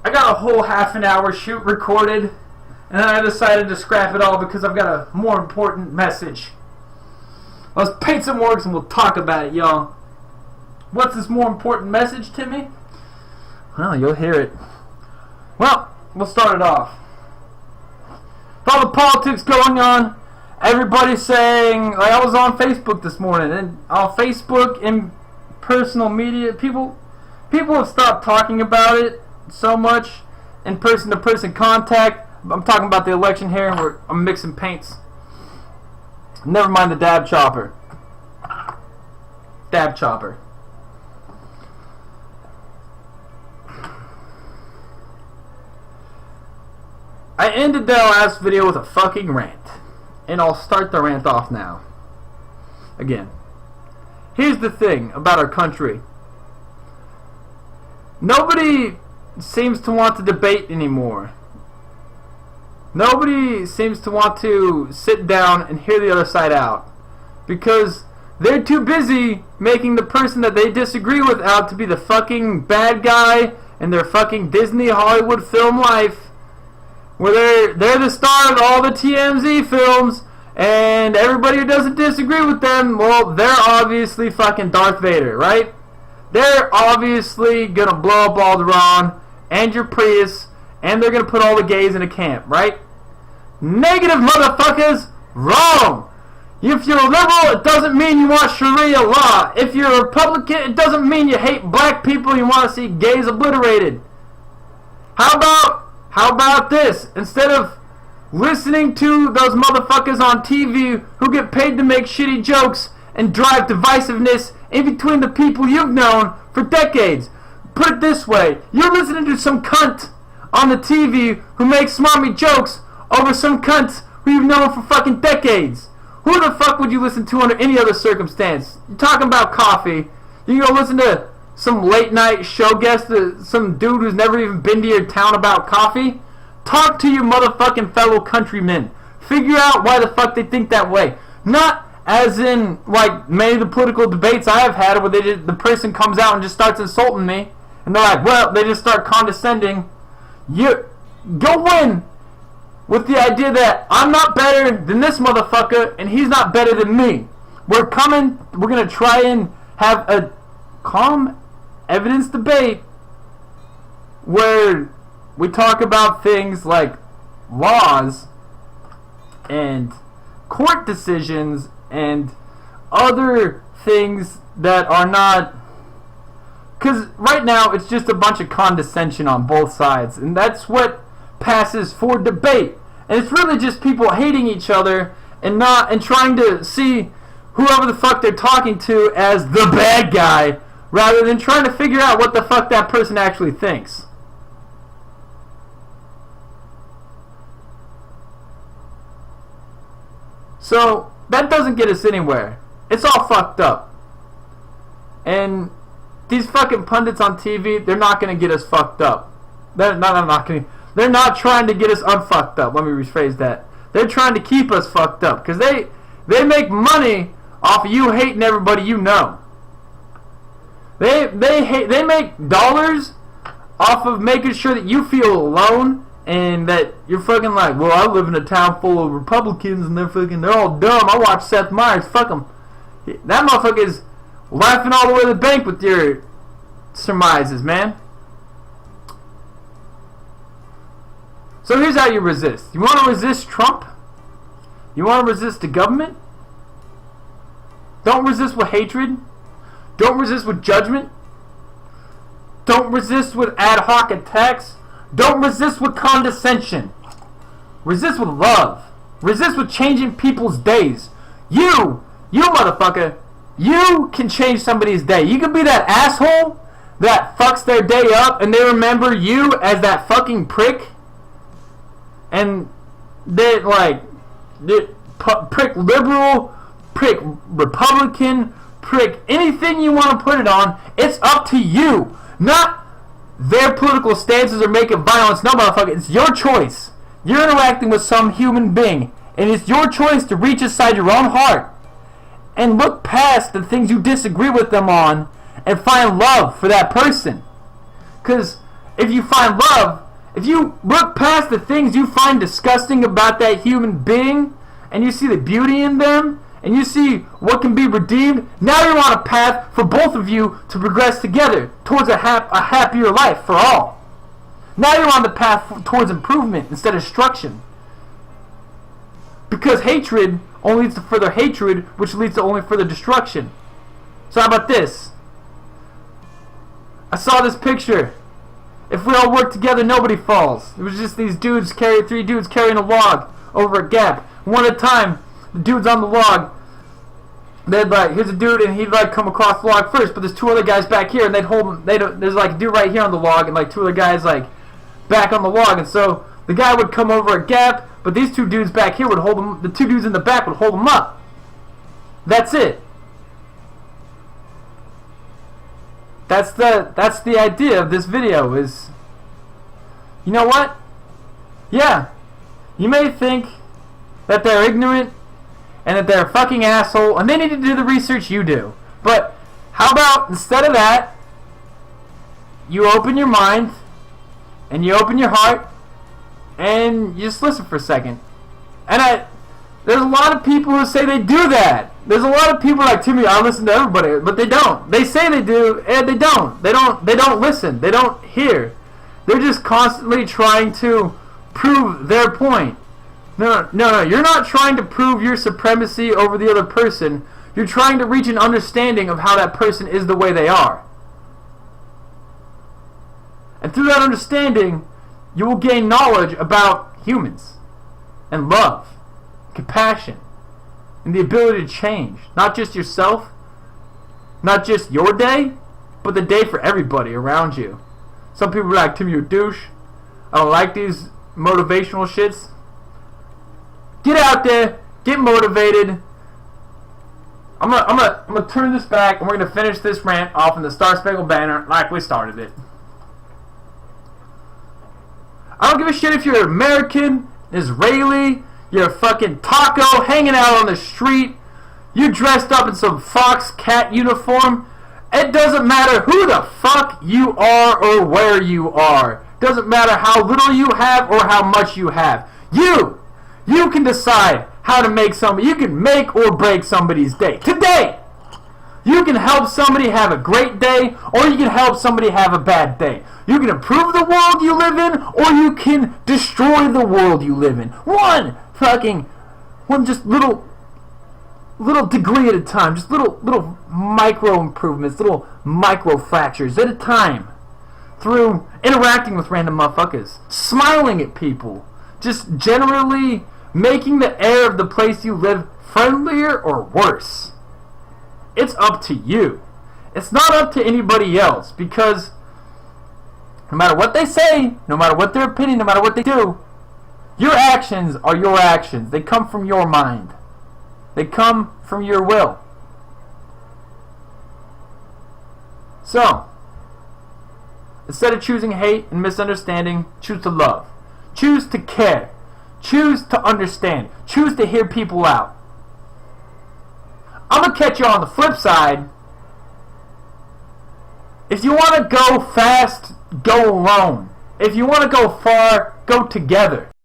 I got a whole half an hour shoot recorded, and then I decided to scrap it all because I've got a more important message. Let's paint some works and we'll talk about it, y'all. What's this more important message, Timmy? Well, you'll hear it. Well, we'll start it off. With all the politics going on, everybody's saying, like I was on Facebook this morning, and on Facebook and personal media, people have stopped talking about it so much in person-to-person contact. I'm talking about the election here, and I'm mixing paints. Never mind the dab chopper. Dab chopper. I ended that last video with a fucking rant, and I'll start the rant off now. Again, here's the thing about our country. Nobody seems to want to debate anymore. Nobody seems to want to sit down and hear the other side out, because they're too busy making the person that they disagree with out to be the fucking bad guy in their fucking Disney Hollywood film life, where they're the star of all the TMZ films, and everybody who doesn't disagree with them, well, they're obviously fucking Darth Vader, right? They're obviously gonna blow up Alderaan and your Prius, and they're gonna put all the gays in a camp, right? Negative, motherfuckers! Wrong! If you're a liberal, it doesn't mean you want Sharia law. If you're a Republican, it doesn't mean you hate black people and you want to see gays obliterated. How about this? Instead of listening to those motherfuckers on TV who get paid to make shitty jokes and drive divisiveness in between the people you've known for decades. Put it this way, you're listening to some cunt on the TV who makes smarmy jokes over some cunts who you've known for fucking decades. Who the fuck would you listen to under any other circumstance? You're talking about coffee. You go listen to some late night show guest, some dude who's never even been to your town about coffee? Talk to your motherfucking fellow countrymen. Figure out why the fuck they think that way. Not as in, like, many of the political debates I have had where the person comes out and just starts insulting me. And they're like, well, they just start condescending. You go in with the idea that I'm not better than this motherfucker and he's not better than me. We're going to try and have a calm evidence debate where we talk about things like laws and court decisions and other things that are not, because right now it's just a bunch of condescension on both sides, and that's what passes for debate. And it's really just people hating each other and trying to see whoever the fuck they're talking to as the bad guy, rather than trying to figure out what the fuck that person actually thinks. So that doesn't get us anywhere. It's all fucked up. And these fucking pundits on TV, they're not going to get us fucked up. They're not trying to get us unfucked up. Let me rephrase that. They're trying to keep us fucked up, because they make money off of you hating everybody you know. They make dollars off of making sure that you feel alone and that you're fucking like, well, I live in a town full of Republicans and they're all dumb. I watch Seth Meyers. Fuck them. That motherfucker is laughing all the way to the bank with your surmises, man. So here's how you resist. You want to resist Trump? You want to resist the government? Don't resist with hatred. Don't resist with judgment. Don't resist with ad hoc attacks. Don't resist with condescension. Resist with love. Resist with changing people's days. You motherfucker, you can change somebody's day. You can be that asshole that fucks their day up and they remember you as that fucking prick. And they prick liberal, prick Republican, prick anything you want to put it on. It's up to you. Not their political stances or making violence. No, motherfucker, it's your choice. You're interacting with some human being, and it's your choice to reach inside your own heart and look past the things you disagree with them on and find love for that person. Because if you find love, if you look past the things you find disgusting about that human being, and you see the beauty in them, and you see what can be redeemed, now you're on a path for both of you to progress together towards a happier life for all. Now you're on the path towards improvement instead of destruction. Because hatred only leads to further hatred, which leads to only further destruction. So how about this? I saw this picture. If we all work together, nobody falls. It was just these dudes, three dudes carrying a log over a gap. One at a time, the dude's on the log. They'd like, here's a dude, and he'd like come across the log first, but there's two other guys back here, and they'd hold him. There's like a dude right here on the log, and like two other guys like back on the log, and so the guy would come over a gap, but these two dudes back here would hold him. The two dudes in the back would hold him up. That's it. That's the idea of this video. Is, you know what? Yeah, you may think that they're ignorant and that they're a fucking asshole and they need to do the research you do. But how about instead of that, you open your mind and you open your heart and you just listen for a second. And there's a lot of people who say they do that. There's a lot of people like, Timmy, I listen to everybody, but they don't. They say they do, and they don't. They don't listen. They don't hear. They're just constantly trying to prove their point. No, you're not trying to prove your supremacy over the other person. You're trying to reach an understanding of how that person is the way they are. And through that understanding, you will gain knowledge about humans and love, compassion, and the ability to change. Not just yourself, not just your day, but the day for everybody around you. Some people are like, Tim, you're a douche. I don't like these motivational shits. Get out there, get motivated. I'm gonna turn this back, and we're gonna finish this rant off in the Star Spangled Banner like we started it. I don't give a shit if you're American, Israeli, you're a fucking taco hanging out on the street, you're dressed up in some fox cat uniform. It doesn't matter who the fuck you are or where you are. Doesn't matter how little you have or how much you have. You can decide how to make somebody. You can make or break somebody's day. Today, you can help somebody have a great day, or you can help somebody have a bad day. You can improve the world you live in, or you can destroy the world you live in. One just little degree at a time. Just little micro improvements, little micro fractures at a time. Through interacting with random motherfuckers, smiling at people, just generally making the air of the place you live friendlier or worse. It's up to you. It's not up to anybody else, because no matter what they say, no matter what their opinion, no matter what they do, your actions are your actions. They come from your mind. They come from your will. So, instead of choosing hate and misunderstanding, choose to love. Choose to care. Choose to understand. Choose to hear people out. I'm going to catch you on the flip side. If you want to go fast, go alone. If you want to go far, go together.